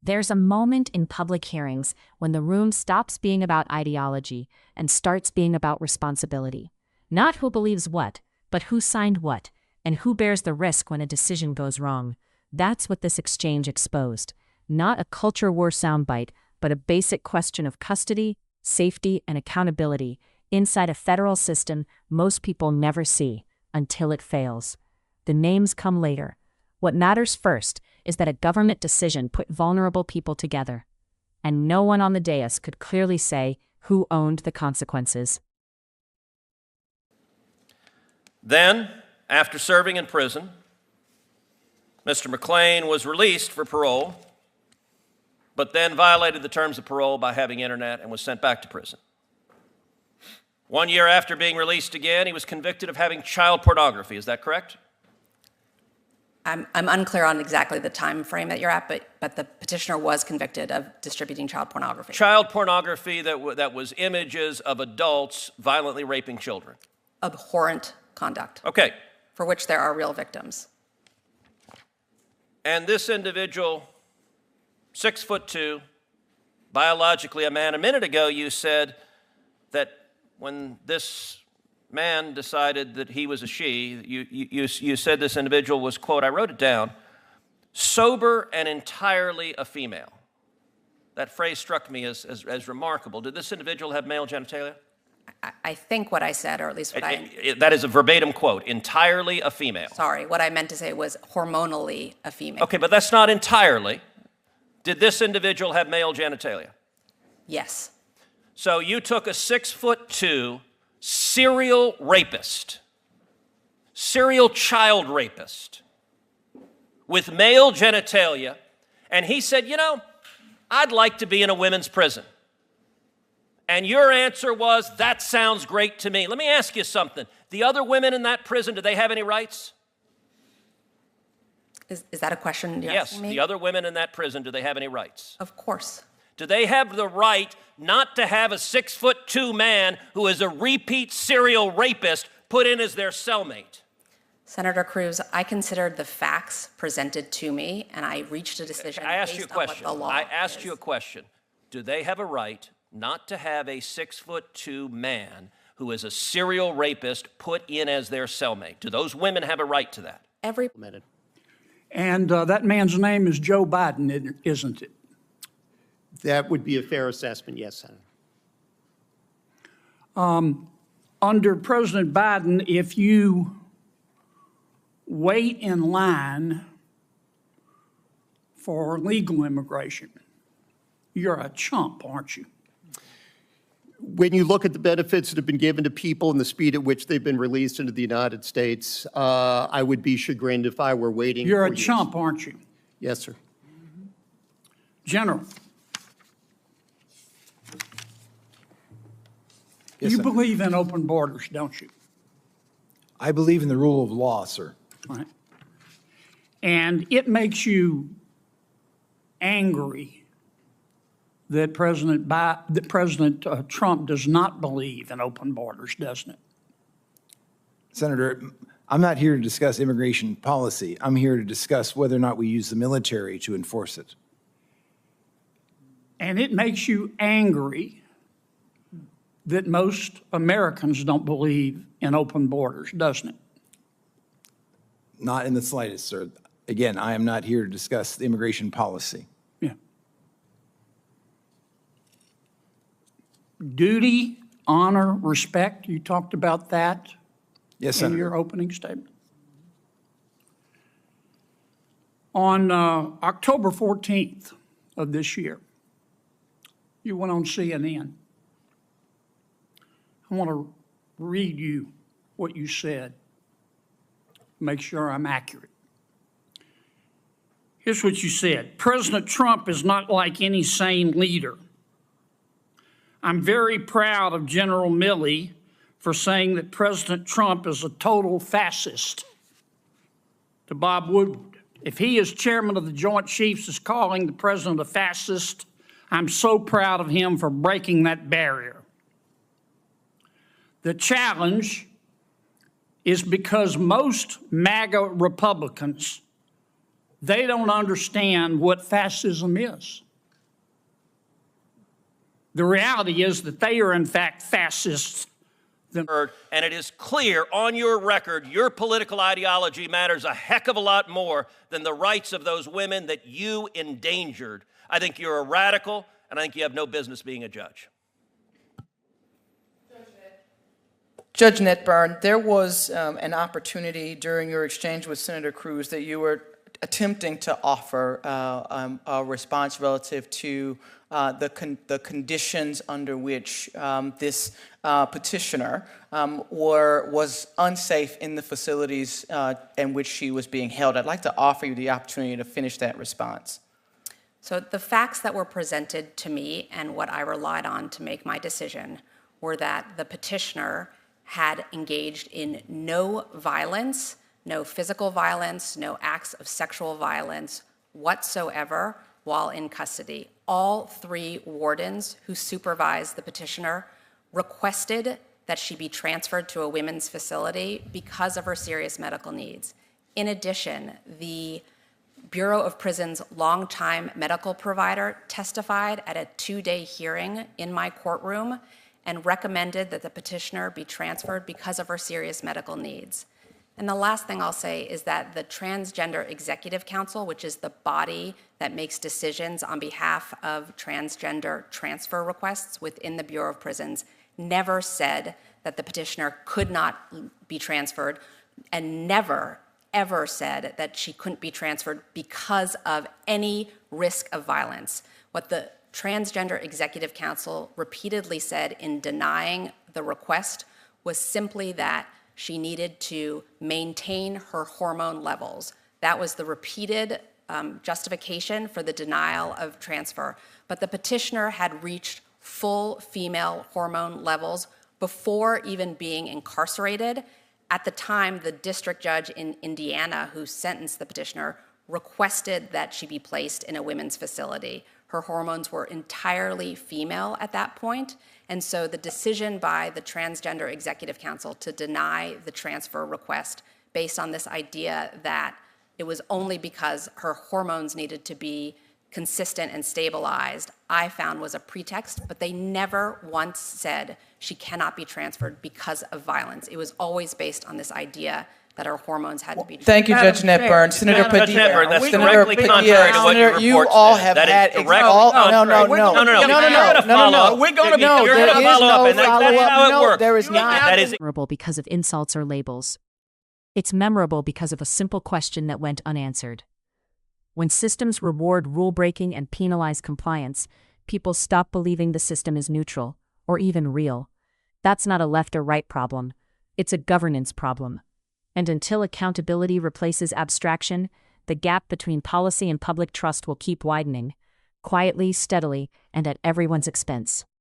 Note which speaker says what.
Speaker 1: There's a moment in public hearings when the room stops being about ideology and starts being about responsibility. Not who believes what, but who signed what, and who bears the risk when a decision goes wrong. That's what this exchange exposed. Not a culture war soundbite, but a basic question of custody, safety, and accountability inside a federal system most people never see until it fails. The names come later. What matters first is that a government decision put vulnerable people together, and no one on the dais could clearly say who owned the consequences.
Speaker 2: Then, after serving in prison, Mr. McClain was released for parole, but then violated the terms of parole by having internet and was sent back to prison. 1 year after being released again, he was convicted of having child pornography. Is that correct?
Speaker 3: I'm unclear on exactly the time frame that you're at, but the petitioner was convicted of distributing child pornography.
Speaker 2: Child pornography that was images of adults violently raping children.
Speaker 3: Abhorrent conduct.
Speaker 2: Okay.
Speaker 3: For which there are real victims.
Speaker 2: And this individual, 6'2", biologically a man. A minute ago you said that when this man decided that he was a she, you said this individual was, quote, I wrote it down, sober and entirely a female. That phrase struck me as remarkable. Did this individual have male genitalia?
Speaker 3: I think what I said, or at least what
Speaker 2: that is a verbatim quote, entirely a female.
Speaker 3: Sorry, what I meant to say was hormonally a female.
Speaker 2: Okay, but that's not entirely. Did this individual have male genitalia?
Speaker 3: Yes.
Speaker 2: So you took a 6'2" serial rapist, serial child rapist with male genitalia, and he said, you know, I'd like to be in a women's prison. And your answer was, that sounds great to me. Let me ask you something. The other women in that prison, do they have any rights?
Speaker 3: Is that a question you're
Speaker 2: yes,
Speaker 3: asking me?
Speaker 2: The other women in that prison, do they have any rights?
Speaker 3: Of course.
Speaker 2: Do they have the right not to have a 6'2" man who is a repeat serial rapist put in as their cellmate?
Speaker 3: Senator Cruz, I considered the facts presented to me, and I reached a decision based on what the law
Speaker 2: I asked
Speaker 3: is.
Speaker 2: you a question. Do they have a right not to have a 6'2" man who is a serial rapist put in as their cellmate? Do those women have a right to that?
Speaker 3: Every
Speaker 4: minute.
Speaker 5: And that man's name is Joe Biden, isn't it?
Speaker 4: That would be a fair assessment, yes, Senator.
Speaker 5: Under President Biden, if you wait in line for legal immigration, you're a chump, aren't you?
Speaker 4: When you look at the benefits that have been given to people and the speed at which they've been released into the United States, I would be chagrined if I were waiting.
Speaker 5: You're a
Speaker 4: years.
Speaker 5: chump, aren't you?
Speaker 4: Yes, sir.
Speaker 5: General.
Speaker 6: Yes,
Speaker 5: You
Speaker 6: Senator.
Speaker 5: believe in open borders, don't you?
Speaker 6: I believe in the rule of law, sir.
Speaker 5: Right. And it makes you angry that President Trump does not believe in open borders, doesn't it?
Speaker 6: Senator, I'm not here to discuss immigration policy. I'm here to discuss whether or not we use the military to enforce it.
Speaker 5: And it makes you angry that most Americans don't believe in open borders, doesn't it?
Speaker 6: Not in the slightest, sir. Again, I am not here to discuss the immigration policy.
Speaker 5: Yeah. Duty, honor, respect, you talked about that
Speaker 6: Yes,
Speaker 5: in
Speaker 6: Senator.
Speaker 5: your opening statement. On October 14th of this year, you went on CNN. I want to read you what you said, make sure I'm accurate. Here's what you said. President Trump is not like any sane leader. I'm very proud of General Milley for saying that President Trump is a total fascist. To Bob Woodward, if he as chairman of the Joint Chiefs is calling the president a fascist, I'm so proud of him for breaking that barrier. The challenge is because most MAGA Republicans they don't understand what fascism is. The reality is that they are, in fact, fascists.
Speaker 2: And it is clear on your record, your political ideology matters a heck of a lot more than the rights of those women that you endangered. I think you're a radical, and I think you have no business being a judge.
Speaker 7: Judge Netburn, there was an opportunity during your exchange with Senator Cruz that you were attempting to offer a response relative to the conditions under which this petitioner was unsafe in the facilities in which she was being held. I'd like to offer you the opportunity to finish that response.
Speaker 3: So the facts that were presented to me and what I relied on to make my decision were that the petitioner had engaged in no violence, no physical violence, no acts of sexual violence whatsoever while in custody. All three wardens who supervised the petitioner requested that she be transferred to a women's facility because of her serious medical needs. In addition, the Bureau of Prisons' longtime medical provider testified at a 2-day hearing in my courtroom and recommended that the petitioner be transferred because of her serious medical needs. And the last thing I'll say is that the Transgender Executive Council, which is the body that makes decisions on behalf of transgender transfer requests within the Bureau of Prisons, never said that the petitioner could not be transferred, and never, ever said that she couldn't be transferred because of any risk of violence. What the Transgender Executive Council repeatedly said in denying the request was simply that she needed to maintain her hormone levels. That was the repeated justification for the denial of transfer. But the petitioner had reached full female hormone levels before even being incarcerated. At the time, the district judge in Indiana who sentenced the petitioner requested that she be placed in a women's facility. Her hormones were entirely female at that point, and so the decision by the Transgender Executive Council to deny the transfer request based on this idea that it was only because her hormones needed to be consistent and stabilized, I found was a pretext, but they never once said she cannot be transferred because of violence. It was always based on this idea that her hormones had to be.
Speaker 7: Thank you, Judge Netburn. Senator
Speaker 2: Judge
Speaker 7: Padilla.
Speaker 2: Netburn, that's
Speaker 7: Senator
Speaker 2: directly
Speaker 7: Padilla,
Speaker 2: contrary to what your
Speaker 7: Senator, you
Speaker 2: report
Speaker 7: all
Speaker 2: said.
Speaker 7: have
Speaker 2: That is
Speaker 7: had
Speaker 2: directly
Speaker 7: no.
Speaker 2: contrary.
Speaker 7: No.
Speaker 2: We're going to
Speaker 7: No, there is not.
Speaker 2: That is
Speaker 1: Memorable because of insults or labels. It's memorable because of a simple question that went unanswered. When systems reward rule-breaking and penalize compliance, people stop believing the system is neutral, or even real. That's not a left or right problem. It's a governance problem. And until accountability replaces abstraction, the gap between policy and public trust will keep widening, quietly, steadily, and at everyone's expense.